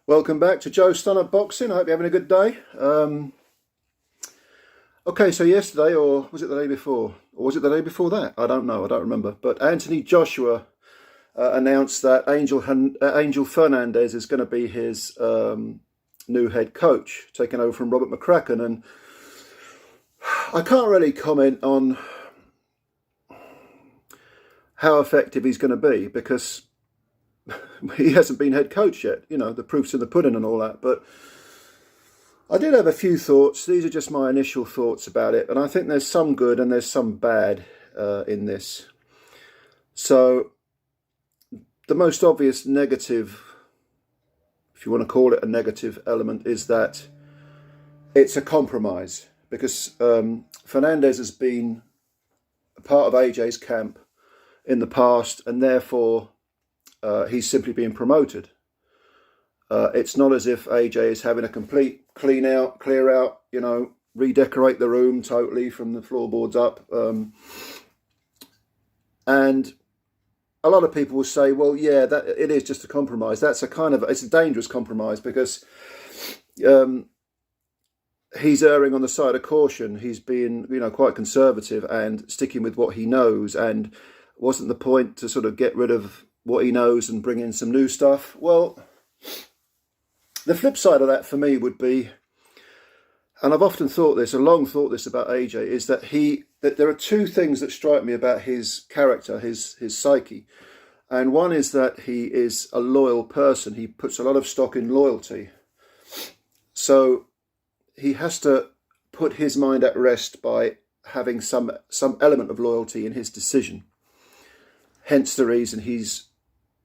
Welcome back to Joe Stunner Boxing. I hope you're having a good day. Okay, so yesterday, or was it the day before? Or was it the day before that? I don't know, I don't remember. But Anthony Joshua announced that Angel Fernandez is going to be his new head coach, taking over from Robert McCracken. And I can't really comment on how effective he's going to be because he hasn't been head coach yet. You know, the proof's in the pudding and all that. But I did have a few thoughts. These are just my initial thoughts about it. And I think there's some good and there's some bad in this. So the most obvious negative, if you want to call it a negative element, is that it's a compromise. Because Fernandez has been a part of AJ's camp in the past, and therefore he's simply being promoted. It's not as if AJ is having a complete clear out, you know, redecorate the room totally from the floorboards up. And a lot of people will say, well, yeah, that it is just a compromise. That's it's a dangerous compromise because he's erring on the side of caution. He's being, you know, quite conservative and sticking with what he knows. And wasn't the point to sort of get rid of what he knows and bring in some new stuff? Well, the flip side of that for me would be, and I've often thought this, and long thought this about AJ, is that there are two things that strike me about his character, his psyche. And one is that he is a loyal person. He puts a lot of stock in loyalty. So he has to put his mind at rest by having some element of loyalty in his decision. Hence the reason he's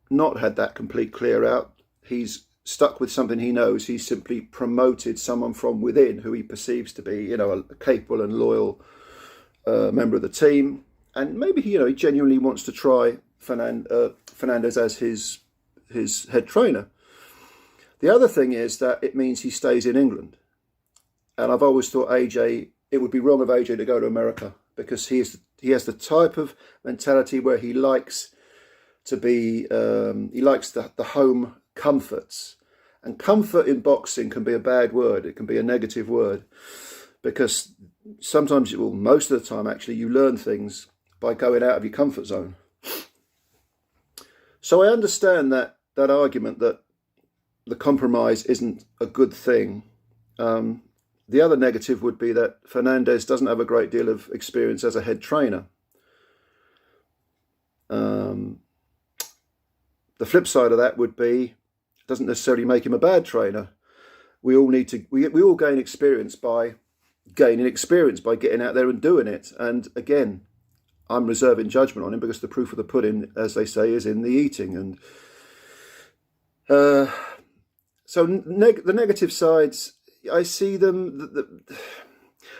not had that complete clear out. He's stuck with something he knows. He's simply promoted someone from within who he perceives to be, you know, a capable and loyal member of the team. And maybe, you know, he genuinely wants to try Fernandez as his head trainer. The other thing is that it means he stays in England. And I've always thought it would be wrong of AJ to go to America because he has the type of mentality where he likes to be, he likes the home comforts. And comfort in boxing can be a bad word. It can be a negative word because sometimes, well, most of the time actually, you learn things by going out of your comfort zone. So I understand that argument that the compromise isn't a good thing. The other negative would be that Fernandez doesn't have a great deal of experience as a head trainer. The flip side of that would be, it doesn't necessarily make him a bad trainer. We all gain experience by getting out there and doing it. And again, I'm reserving judgment on him because the proof of the pudding, as they say, is in the eating. And so the negative sides, I see them.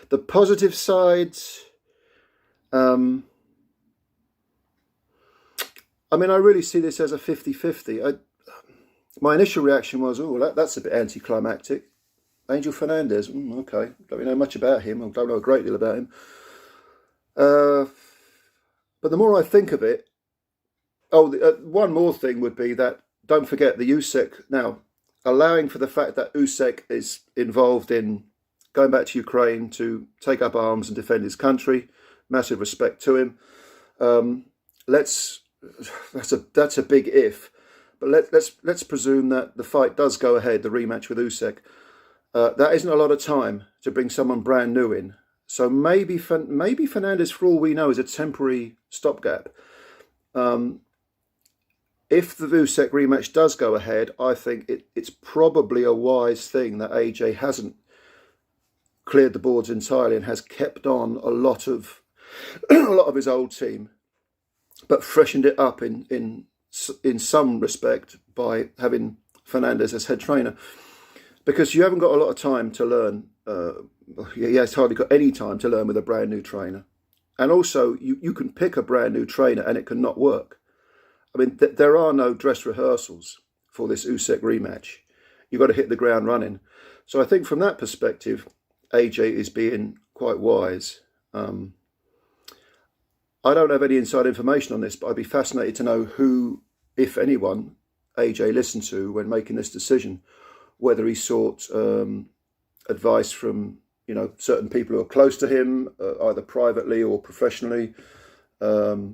The positive sides, I mean, I really see this as a 50-50. My initial reaction was, oh, that's a bit anticlimactic. Angel Fernandez, okay. Don't really know much about him. I don't know a great deal about him. But the more I think of it, one more thing would be that, don't forget the Usyk, now, allowing for the fact that Usyk is involved in going back to Ukraine to take up arms and defend his country, massive respect to him. That's a big if, but let's presume that the fight does go ahead, the rematch with Usyk. That isn't a lot of time to bring someone brand new in. So maybe Fernandez, for all we know, is a temporary stopgap. If the Usyk rematch does go ahead, I think it's probably a wise thing that AJ hasn't cleared the boards entirely and has kept on a lot of his old team, but freshened it up in some respect by having Fernandez as head trainer, because you haven't got a lot of time to learn. He has hardly got any time to learn with a brand new trainer, and also you can pick a brand new trainer and it can not work. I mean, there are no dress rehearsals for this Usyk rematch. You've got to hit the ground running. So I think from that perspective, AJ is being quite wise. I don't have any inside information on this, but I'd be fascinated to know who, if anyone, AJ listened to when making this decision. whether he sought advice from certain people who are close to him, either privately or professionally. But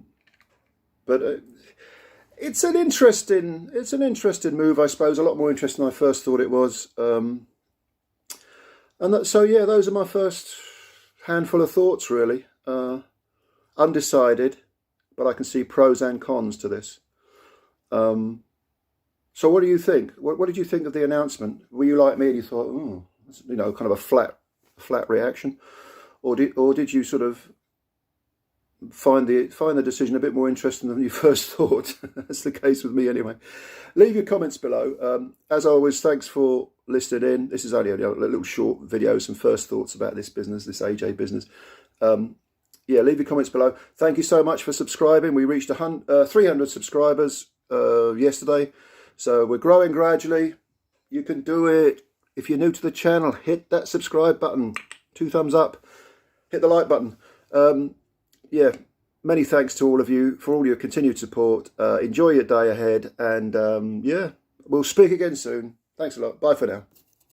it's an interesting move, I suppose. A lot more interesting than I first thought it was. So yeah, those are my first handful of thoughts, really. Undecided, but I can see pros and cons to this. So what do you think? What did you think of the announcement? Were you like me and you thought, oh, kind of a flat reaction, or did you sort of find the decision a bit more interesting than you first thought? That's the case with me anyway. Leave your comments below. As always, thanks for listening in. This is only a little short video, some first thoughts about this business, this AJ business. Yeah, leave your comments below. Thank you so much for subscribing. We reached 300 subscribers yesterday, so we're growing gradually. You can do it. If you're new to the channel, hit that subscribe button. 2 thumbs up. Hit the like button. Yeah, many thanks to all of you for all your continued support. Enjoy your day ahead, and yeah, we'll speak again soon. Thanks a lot. Bye for now.